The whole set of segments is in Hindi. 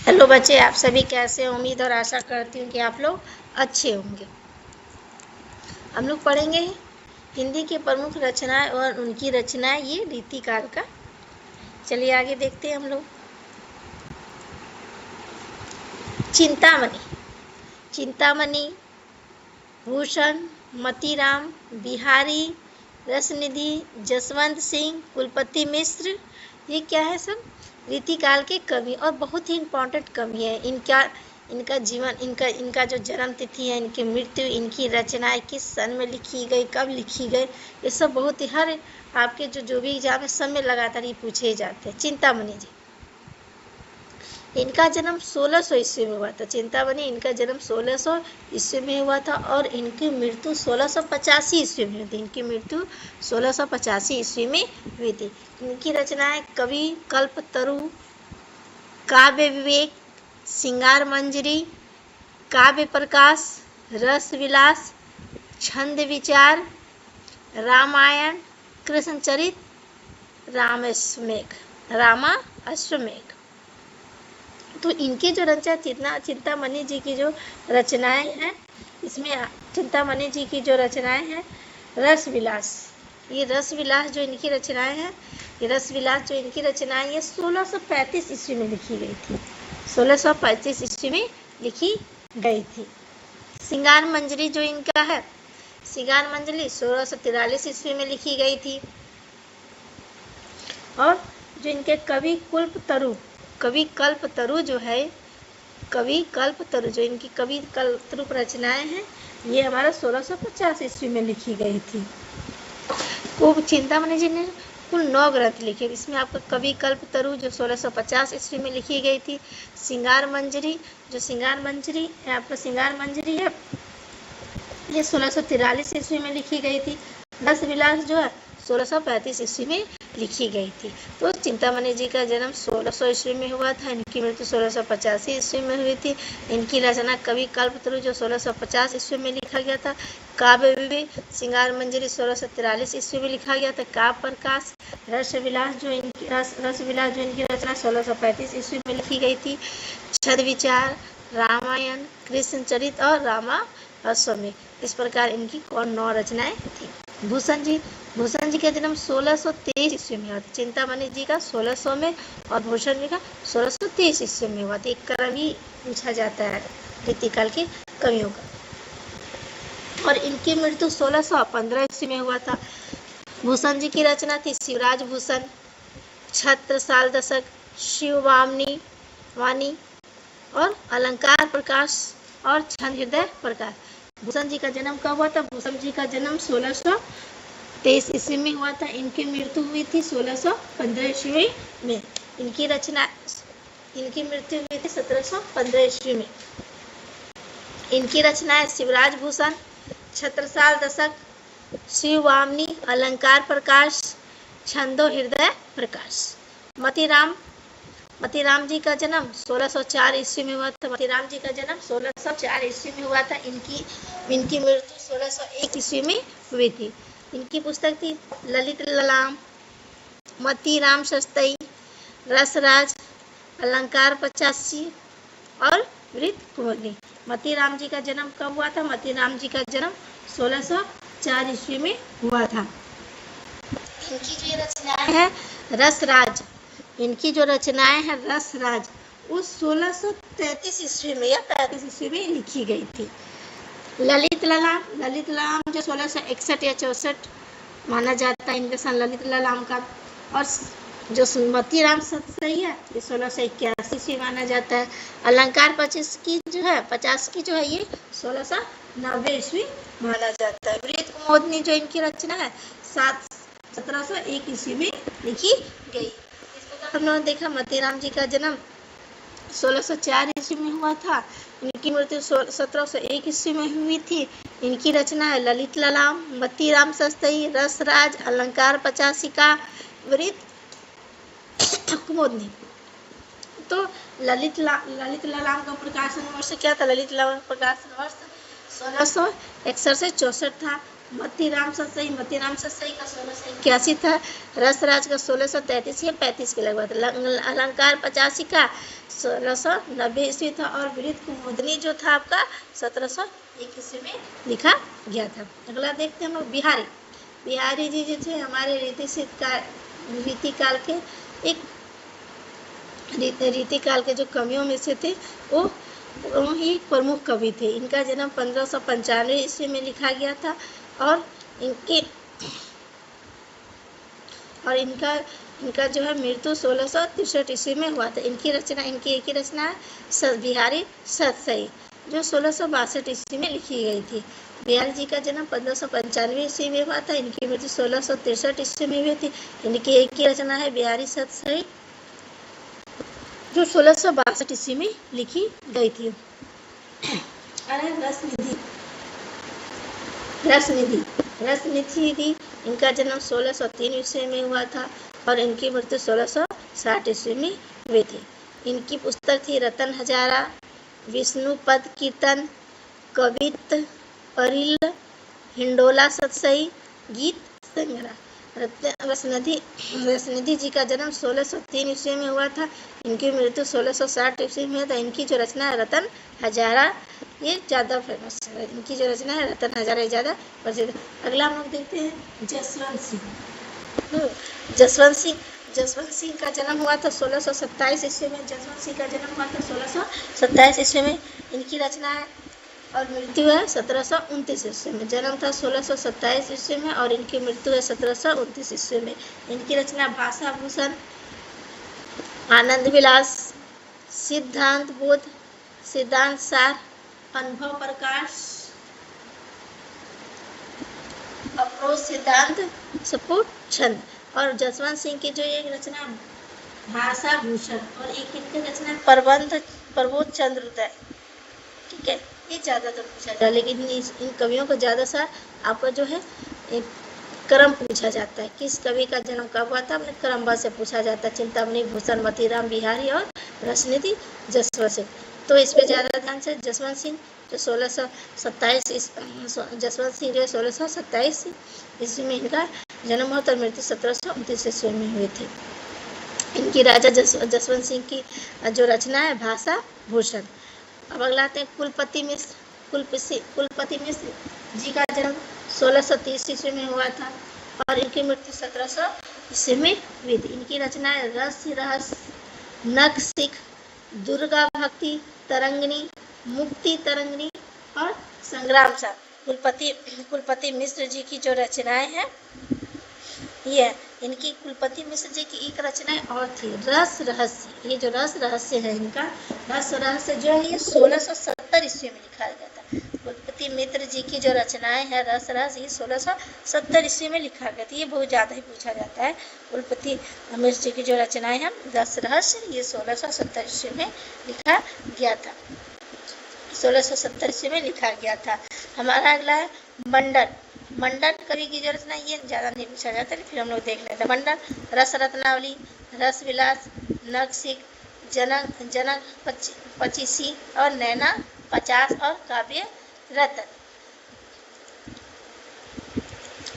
हेलो बच्चे, आप सभी कैसे? उम्मीद और आशा करती हूँ कि आप लोग अच्छे होंगे। हम लोग पढ़ेंगे हिंदी की प्रमुख रचनाएं और उनकी रचनाएं, ये रीतिकाल का। चलिए आगे देखते हैं हम लोग। चिंतामणि, चिंतामणि, भूषण, मतीराम, बिहारी, रसनिधि, जसवंत सिंह, कुलपति मिश्र, ये क्या है? सब रीतिकाल के कवि और बहुत ही इम्पोर्टेंट कवि है। इनका जीवन, इनका जो जन्म तिथि है, इनकी मृत्यु, इनकी रचनाएं किस सन में लिखी गई, कब लिखी गई, ये सब बहुत ही हर आपके जो भी एग्जाम है सब में लगातार ये पूछे जाते हैं। चिंतामणि जी, इनका जन्म 1600 ईस्वी में हुआ था। चिंतामणि, इनका जन्म 1600 ईस्वी में हुआ था और इनकी मृत्यु 1685 ईस्वी में हुई थी। इनकी मृत्यु 1685 ईस्वी में हुई थी। इनकी रचनाएं कवि कल्पतरु, काव्य विवेक, श्रृंगार मंजरी, काव्य प्रकाश, रस विलास, छंद विचार, रामायण, कृष्णचरित, रामा अश्वमेघ। तो इनकी जो रचना, चिंतामणि जी की जो रचनाएं हैं, इसमें चिंतामणि जी की जो रचनाएं हैं, रस विलास, ये रस विलास जो इनकी रचनाएं हैं, ये रस विलास जो इनकी रचनाएं, ये 1635 ईस्वी में लिखी गई थी। 1635 ईस्वी में लिखी गई थी। श्रृंगार मंजरी जो इनका है, श्रृंगार मंजरी 1643 ईस्वी में लिखी गई थी। और जो इनके कवि कल्पतरु जो है, कवि कल्पतरु जो इनकी कवि कल्पतरु रचनाएं हैं, ये हमारा 1650 ईस्वी में लिखी गई थी। को चिंतामणि जी ने कुल 9 ग्रंथ लिखे। इसमें आपका कवि कल्पतरु जो 1650 ईस्वी में लिखी गई थी, श्रृंगार मंजरी है, आपका श्रृंगार मंजरी है, ये 1643 ईस्वी में लिखी गई थी। रस विलास जो है 1635 ईस्वी में लिखी गई थी। तो चिंतामणि जी का जन्म 1600 ईस्वी में हुआ था। इनकी मृत्यु 1685 ईस्वी में हुई थी। इनकी रचना कवि कल्पतरु जो 1650 ईस्वी में लिखा गया था। काव्य विवेक, श्रृंगार मंजरी 1643 ईस्वी में लिखा गया था। काव्य प्रकाश, रस विलास जो इनकी रचना 1635 ईस्वी में लिखी गई थी। छंद विचार, रामायण, कृष्णचरित और रामा अश्वमेघ, इस प्रकार इनकी 9 रचनाएं थी। भूषण जी का जन्म 1623 ईस्वी में हुआ था। चिंतामणि जी का 1600 में और भूषण जी का 1623 ईस्वी में हुआ था। एक क्रम ही पूछा जाता है रीतिकाल के कवियों का। और इनकी मृत्यु 1615 ईस्वी में हुआ था। भूषण जी की रचना थी शिवराज भूषण, छत्रसाल दशक, शिववामनी वाणी और अलंकार प्रकाश और छंद हृदय प्रकाश। भूषण जी का जन्म कब हुआ था? भूषण जी का जन्म 1623 ईस्वी में हुआ था। इनकी मृत्यु हुई थी 1615 ईस्वी में। इनकी मृत्यु हुई थी 1715 ईस्वी में। इनकी रचनाएं शिवराज भूषण, छत्रसाल दशक, शिववामनी, अलंकार प्रकाश, छंदो हृदय प्रकाश। मतीराम जी का जन्म 1604 ईस्वी में हुआ था। मतीराम जी का जन्म 1604 ईस्वी में हुआ था। इनकी मृत्यु 1601 ईस्वी में हुई थी। इनकी पुस्तक थी ललित ललाम, मतीराम सस्तई, रसराज, अलंकार 85 और वृत्त कुंवरी। मतीराम जी का जन्म कब हुआ था? मतीराम जी का जन्म 1604 ईस्वी में हुआ था। इनकी जो रचनाएं हैं रसराज, इनकी जो रचनाएं हैं रसराज, उस 1633 ईस्वी में या 35 ईस्वी में लिखी गई थी। ललित ललाम जो 1661 या 64 माना जाता है इनका सन ललित ललाम का। और जो मतीराम सतसई है ये 1681 ईस्वी माना जाता है। अलंकार 50 की जो है ये 1690 ईस्वी माना जाता है। वृत्त कुमुदनी जो इनकी रचना है 1701 ईस्वी में लिखी गई। हम लोगों ने देखा मतीराम जी का जन्म 1604 ईस्वी में हुआ था। इनकी मृत्यु 1701 ईस्वी में हुई थी। इनकी रचना है ललित ललाम, मतीराम सस्तई, रसराज, अलंकार 85 का, वृत्त कुमुदनी। तो ललित ललाम का प्रकाशन वर्ष क्या था? ललित ललाम प्रकाशन वर्ष 1661 से 64 था। मतीराम सतसई का 1681 था। रसराज का 1633 या 35 के लगभग। अलंकार 85 का 1690 ईस्वी था। और वृत्त कुमुदनी जो था आपका 1701 ईस्वी में लिखा गया था। अगला देखते हैं हम लोग बिहारी जी जो थे हमारे रीतिकाल के एक रीतिकाल के जो कवियों में से थे वो ही प्रमुख कवि थे। इनका जन्म 1595 ईस्वी में लिखा गया था। और इनका जो है मृत्यु 1663 ईस्वी में हुआ था। इनकी एक ही रचना है बिहारी सतसई जो 1662 ईस्वी में लिखी गई थी। बिहारी जी का जन्म 1595 ईस्वी में हुआ था। इनकी मृत्यु 1663 ईस्वी में हुई थी। इनकी एक ही रचना है बिहारी सतसई जो 1662 ईस्वी में लिखी गई थी। अरे रसनिधि इनका जन्म 1603 ईस्वी में हुआ था। और इनकी मृत्यु 1660 ईस्वी में हुई थी। इनकी पुस्तक थी रतन हजारा, विष्णु पद कीर्तन, कवित परिल, हिंडोला सतसई, गीत संग्रह। रसनिधि जी का जन्म 1603 ईस्वी में हुआ था। इनकी मृत्यु 1660 ईस्वी में था। इनकी जो रचना है रतन हजारा ये ज़्यादा फेमस है। इनकी जो रचना है रतन हजारा ज़्यादा प्रसिद्ध। अगला हम लोग देखते हैं जसवंत सिंह का जन्म हुआ था 1627 ईस्वी में। जसवंत सिंह का जन्म हुआ था 1627 ईस्वी में। इनकी रचना है और मृत्यु है 1729 ईस्वी में। जन्म था 1627 ईस्वी में और इनकी मृत्यु है 1729 ईस्वी में। इनकी रचना भाषा भूषण, आनंद विलास, सिद्धांत बोध, सिद्धांत सार, अनुभव प्रकाश, अप्रोच सिद्धांत, सपूत छंद। और जसवंत सिंह की जो एक रचना भाषा भूषण और एक इनकी रचना प्रबोध चंद्र उदय। ठीक है, ये ज़्यादातर पूछा जाता है। लेकिन इन कवियों को ज़्यादा सा आपका जो है क्रम पूछा जाता है। किस कवि का जन्म कब हुआ था, अपने क्रमबद्ध से पूछा जाता है। चिंतामणि, भूषण, मतीराम, बिहारी और रसनिधि जसवंत सिंह। तो इस पर ज़्यादा ध्यान से जसवंत सिंह जो 1627 ईस्वी में इनका जन्म हुआ और मृत्यु 1729 ईस्वी में हुए थे। इनकी राजा जसवंत सिंह की जो रचना है भाषा भूषण। अब अगला आते हैं कुलपति मिश्र जी का जन्म 1630 ईस्वी में हुआ था और इनकी मृत्यु 1700 ईस्वी में हुई थी। इनकी रचना है रहस्य, नख सिख, दुर्गा भक्ति तरंगिणी, मुक्ति तरंगिणी और संग्राम सा। कुलपति मिश्र जी की जो रचनाएं हैं ये इनकी कुलपति मिश्र जी की एक रचना और थी रस रहस्य। ये जो रस रहस्य है इनका रस रहस्य जो है ये 1670 ईस्वी में लिखा गया था। कुलपति मिश्र जी की जो रचनाएं हैं रस रहस्य ये 1670 ईस्वी में लिखा गया था। ये बहुत ज़्यादा ही पूछा जाता है। कुलपति मिश्र जी की जो रचनाएं हैं रस रहस्य ये 1670 ईस्वी में लिखा गया था। 1670 ईस्वी में लिखा गया था। हमारा अगला है मंडन कवि की जो रचना ये ज़्यादा नहीं पूछा जाता, फिर हम लोग देख लेते हैं। मंडन रस रत्नावली, रस विलास, नखसिक, जनक 25 और नैना 50 और काव्य रतन।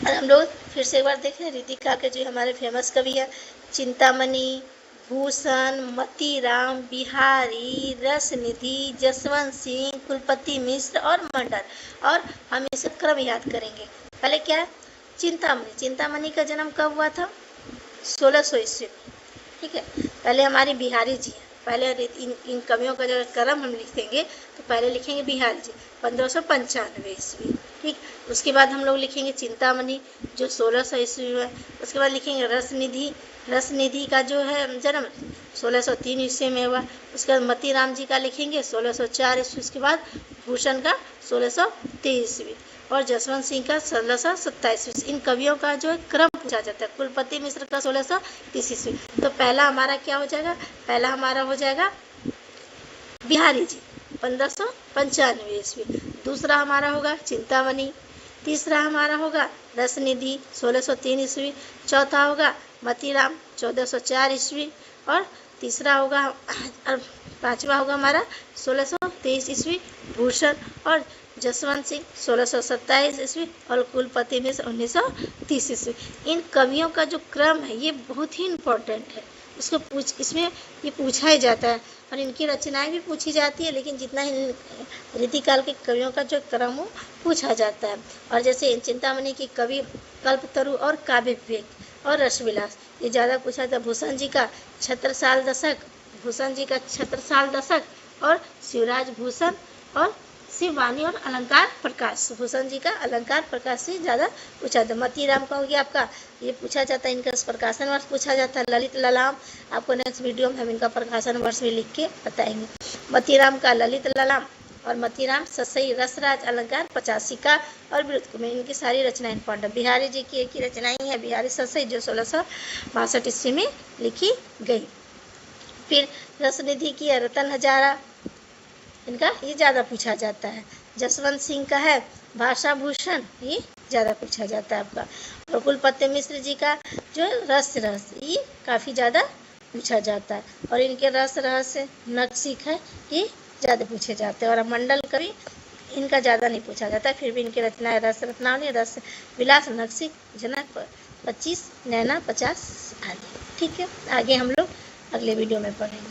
और हम लोग फिर से एक बार देखें रीतिकाल के जो हमारे फेमस कवि है चिंतामणि, भूषण, मतीराम, बिहारी, रसनिधि, जसवंत सिंह, कुलपति मिश्र और मंडन। और हम इसे क्रम याद करेंगे। पहले क्या है चिंतामणि का जन्म कब हुआ था 1600 ईस्वी में। ठीक है, पहले हमारी बिहारी जी है। पहले इन कवियों का जो क्रम हम लिखेंगे तो पहले लिखेंगे बिहारी जी 1595 ईस्वी। ठीक, उसके बाद हम लोग लिखेंगे चिंतामणि जो 1600 ईस्वी में। उसके बाद लिखेंगे रसनिधि का जो है जन्म 1603 ईस्वी में हुआ। उसके बाद मतीराम जी का लिखेंगे 1604 ईस्वी। उसके बाद भूषण का 1623 ईस्वी और जसवंत सिंह का 1627 ईस्वी। इन कवियों का जो है क्रम पूछा जाता है। कुलपति मिश्र का 1630 ईस्वी। तो पहला हमारा क्या हो जाएगा, पहला हमारा हो जाएगा बिहारी जी 1595 ईस्वी। दूसरा हमारा होगा चिंतामणि। तीसरा हमारा होगा रसनिधि 1603 ईस्वी। चौथा होगा मतीराम 1404 ईस्वी और तीसरा होगा पांचवा होगा हमारा 1623 ईस्वी भूषण। और जसवंत सिंह 1627 ईस्वी और कुलपति मिश्र 1930 ईस्वी। इन कवियों का जो क्रम है ये बहुत ही इम्पोर्टेंट है, इसमें ये पूछा ही जाता है और इनकी रचनाएं भी पूछी जाती है, लेकिन जितना इन रीतिकाल के कवियों का जो क्रम हो पूछा जाता है। और जैसे चिंतामणि की कवि कल्पतरु और काव्य विवेक और रसविलास ये ज़्यादा पूछा था। भूषण जी का छत्रसाल दशक और शिवराज भूषण और शिववाणी और अलंकार प्रकाश, भूषण जी का अलंकार प्रकाश से ज़्यादा पूछा था। मतीराम का हो गया आपका, ये पूछा जाता है, इनका प्रकाशन वर्ष पूछा जाता है। ललित ललाम आपको नेक्स्ट वीडियो में हम इनका प्रकाशन वर्ष भी लिख के बताएंगे। मतीराम का ललित ललाम और मतीराम ससई रसराज अलंकार 85 का और विरुद्ध कुमार, इनकी सारी रचनाएं इंपॉर्टेंट। बिहारी जी की एक ही रचनाएं है बिहारी ससई जो 1662 ईस्वी में लिखी गई। फिर रसनिधि की है रतन हजारा, इनका ये ज़्यादा पूछा जाता है। जसवंत सिंह का है भाषा भूषण, ये ज़्यादा पूछा जाता है आपका। और कुलपति मिश्र जी का जो है रस ये काफ़ी ज़्यादा पूछा जाता है। और इनके रस रहस्य नक्सिक है, ये ज़्यादा पूछे जाते हैं। और मंडल कवि इनका ज़्यादा नहीं पूछा जाता, फिर भी इनकी रचनाएं रस रत्नावली, रस विलास, नक्सिक, जनक 25, नैना 50 आदि। ठीक है, आगे हम लोग अगले वीडियो में पढ़ेंगे।